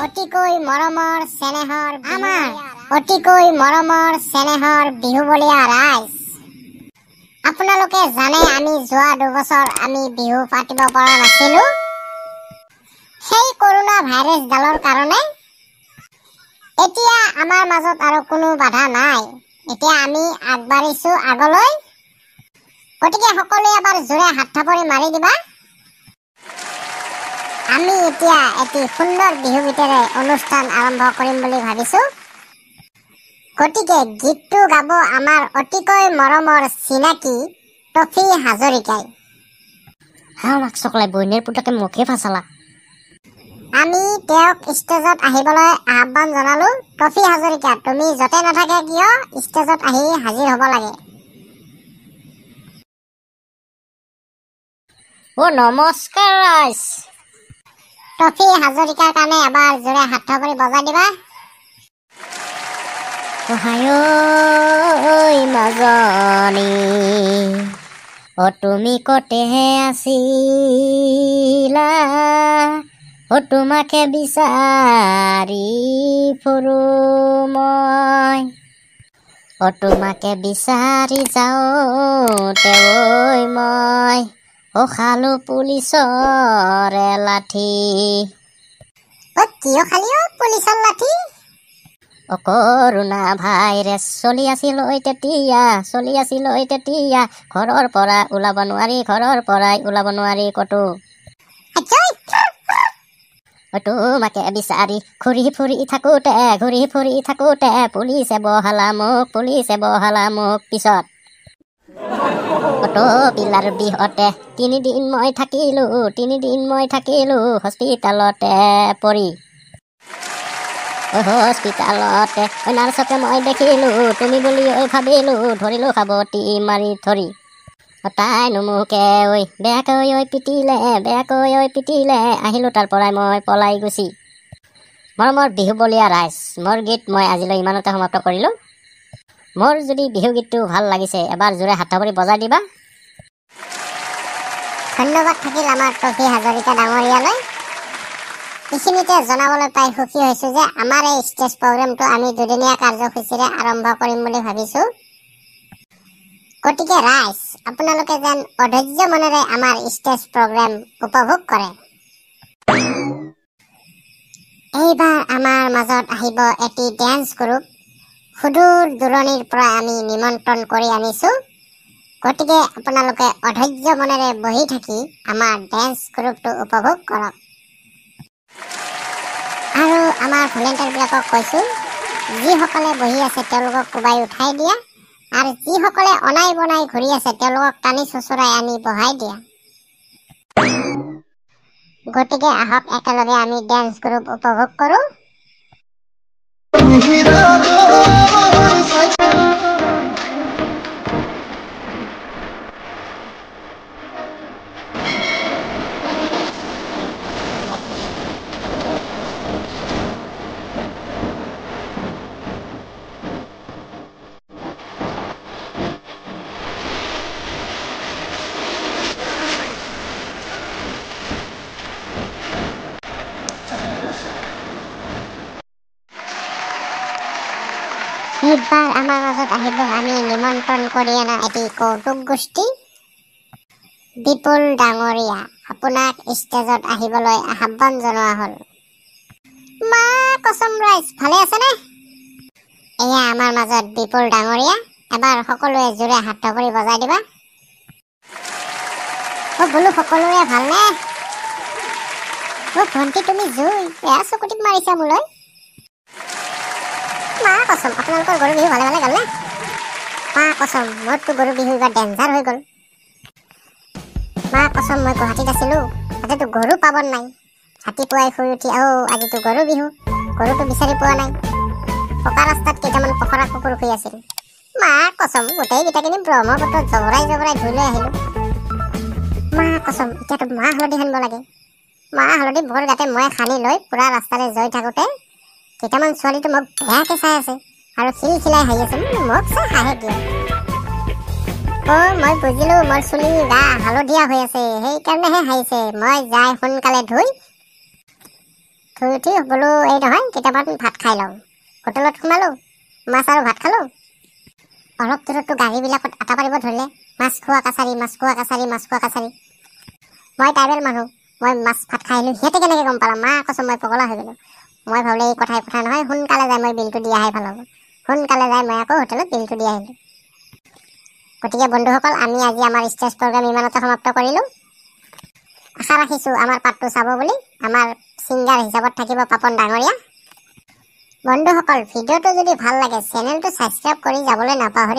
অতিকৈ মৰমৰ চেনেহৰ আমাৰ অতিকৈ মৰমৰ চেনেহৰ বিহুবলীয়া ৰাইজ, আপোনালোকে জানে আমি যোৱা 2 বছৰ আমি বিহু পাতিব পৰা নাছিলো সেই কৰোনা ভাইৰাছ ডালৰ কাৰণে। এতিয়া আমাৰ মাজত আৰু কোনো বাধা নাই, এতিয়া আমি আগবাঢ়িছো আগলৈ। গতিকে সকলোৱে এবাৰ জোৰে হাত থাপৰি মাৰি দিবা। আমি এতিয়া এটি সুন্দৰ বিহু গীতেৰে অনুষ্ঠান আৰম্ভ কৰিম বুলি ভাবিছো। গতিকে গীতটো গাব আমাৰ অতিকৈ মৰমৰ চিনাকি টফি হাজৰিকাই। চকলাই বইনের পুতাকে মুখে ফাঁচালা। আমি তেওঁক ষ্টেজত আহিবলৈ আহ্বান জনালো। টফি হাজৰিকা, তুমি যতে নাথাকে কিয় ষ্টেজত আহি হাজিৰ হ'ব লাগে। নমস্কাৰ ৰাইজ। টফি হাজৰিকাৰ কাৰণে এবাৰ জোৰে হাত থাপৰি বজাই দিবা। মাজনী তুমি কতেহে আছিলা, তোমাকে বিচাৰি ফুৰো মই, তোমাকে বিচাৰি যাওঁতে মই খালো পুলিচৰে লাঠি। কিয় খালি পুলিচৰ লাঠি? কৰোনা ভাইৰাছ চলি আছিল তেতিয়া, ঘৰৰ পৰা ওলাব নোৱাৰি, ঘৰৰ পৰাই ওলাব নোৱাৰি ক'তো। তোমাকে বিচাৰি ঘূৰি ফুৰি থাকোতে পুলিচে বহালা মোক পিছত। পিলাৰ বিষতে 3 দিন মই থাকিলো হস্পিতালতে পৰি। হস্পিতালতে নাৰ্ছকে মই দেখিলো, তুমি বুলি ভাবিলো, ধৰিলো সাৱটি মাৰি ধৰি। তাইনো মোকে বেয়াকৈ পিটিলে, আহিলো তাৰ পৰাই মই পলাই গুচি। মৰমৰ বিহুবলীয়া ৰাইজ, মোৰ গীত মই আজিলৈ ইমানতে সমাপ্ত কৰিলো। মোৰ যদি বিহু গীতটো ভাল লাগিছে এবাৰ জোৰে হাত থাপৰি বজাই দিবা। ধন্যবাদ থাকিল আমাৰ টফি হাজৰিকা ডাঙৰীয়ালৈ। এইখিনিতে জনাবলৈ পাই সুখী হৈছো যে আমাৰ এই ষ্টেজ প্ৰগ্ৰেমটো আমি 2দিনীয়া কাৰ্যসূচীৰে আৰম্ভ কৰিম বুলি ভাবিছো। গতিকে ৰাইজ, আপোনালোকে যেন অধৈৰ্য মনেৰে আমাৰ ষ্টেজ প্ৰগ্ৰেম উপভোগ কৰে। এইবাৰ আমাৰ মাজত আহিব এটি ডেন্স গ্ৰুপ। সুদূৰ দূৰণিৰ পৰা আমি নিমন্ত্ৰণ কৰি আনিছো। গতিকে আপোনালোকে অধৈৰ্য মনেৰে বহি থাকি আমাৰ ডেন্স গ্ৰুপটো উপভোগ কৰক। আৰু আমাৰ ভলেণ্টিয়াৰবিলাকক কৈছো, যিসকলে বহি আছে তেওঁলোকক কোবাই উঠাই দিয়া, আৰু যিসকলে অনাই বনাই ঘূৰি আছে তেওঁলোকক টানি চোচৰাই আনি বহাই দিয়া। গতিকে আহক একেলগে আমি ডেন্স গ্ৰুপ উপভোগ কৰো। এইবাৰ আমাৰ মাজত আহিব আমি নিমন্ত্ৰণ কৰি অনা এটি কৌতুক গোষ্ঠী। বিপুল ডাঙৰীয়া, আপোনাক ষ্টেজত আহিবলৈ আহ্বান জনোৱা হ'ল। মা কসম ৰাইজ, ভালে আছেনে? এয়া আমাৰ মাজত বিপুল ডাঙৰীয়া। এবাৰ সকলোৱে জোৰে হাত থাপৰি বজাই দিবা। বোলো সকলোৰে ভালনে? ভণ্টি তুমি জুই বেয়া চকুটিত মাৰিছা মোলৈ। মা কসম আপোনালোকৰ গৰু বিহু ভালে গ'ল নে? মা কসম মোৰতো গৰু বিহু এইবাৰ ডেঞ্জাৰ হৈ গ'ল। মা কসম মই গুৱাহাটীত আছিলো, তাতেতো গৰু পাবন নাই। ৰাতিপুৱাই শুই উঠি আজিতো গৰু বিহু, গৰুটো বিচাৰি পোৱা নাই। পকা ৰাস্তাত কেইটামান পখৰা কুকুৰ শুই আছিল। মা কসম গোটেইকেইটাখিনি ব্ৰহ্মপুত্ৰত জবৰাই ধুই লৈ আহিলো। মা কসম এতিয়াতো মাহ হালধি সানিব লাগে। মাহ হালধি বৰ গাতে মই সানি লৈ পুৰা ৰাস্তাৰে গৈ থাকোতে কেইটামান ছোৱালীটো মোক বেয়াকে চাই আছে আৰু খিলখিলাই হাঁহি আছে। মোক চাই হাঁহে দিয়ে। মই বুজিলো, মোৰ চুলি গা হালধীয়া হৈ আছে, সেইকাৰণেহে হাঁহিছে। মই যাই সোনকালে ধুই উঠি বোলো এই নহয় কেইটামান ভাত খাই লওঁ। হোটেলত সোমালো, মাছ আৰু ভাত খালো। অলপ দূৰতো গাড়ীবিলাকত আটা পাৰিব ধৰিলে, মাছ খোৱা কাছাৰী, মাছ খোৱা কাছাৰী, মাছ খোৱা কাছাৰী। মই ট্ৰাইবেল মানুহ, মই মাছ ভাত খাই আহিলোঁ। সিহঁতে কেনেকৈ গম পালা? মা কৈছোঁ মই পগলা হৈ গ'লোঁ। মই ভাবিলোঁ এই কথা নহয়, সোনকালে যাই মই বিলটো দি আহাই ভাল হ'ব। সোনকালে যাই মই আকৌ হোটেলত বিলটো দি আহিলোঁ। গতিকে বন্ধুসকল, আমি আজি আমাৰ ষ্টেজ প্ৰগ্ৰাম ইমানতে সমাপ্ত কৰিলোঁ। আশা ৰাখিছোঁ আমাৰ পাঠটো চাব বুলি। আমাৰ ছিংগাৰ হিচাপত থাকিব পাপন ডাঙৰীয়া। বন্ধুসকল, ভিডিঅ'টো যদি ভাল লাগে চেনেলটো ছাবস্ক্ৰাইব কৰি যাবলৈ নাপাহৰিব।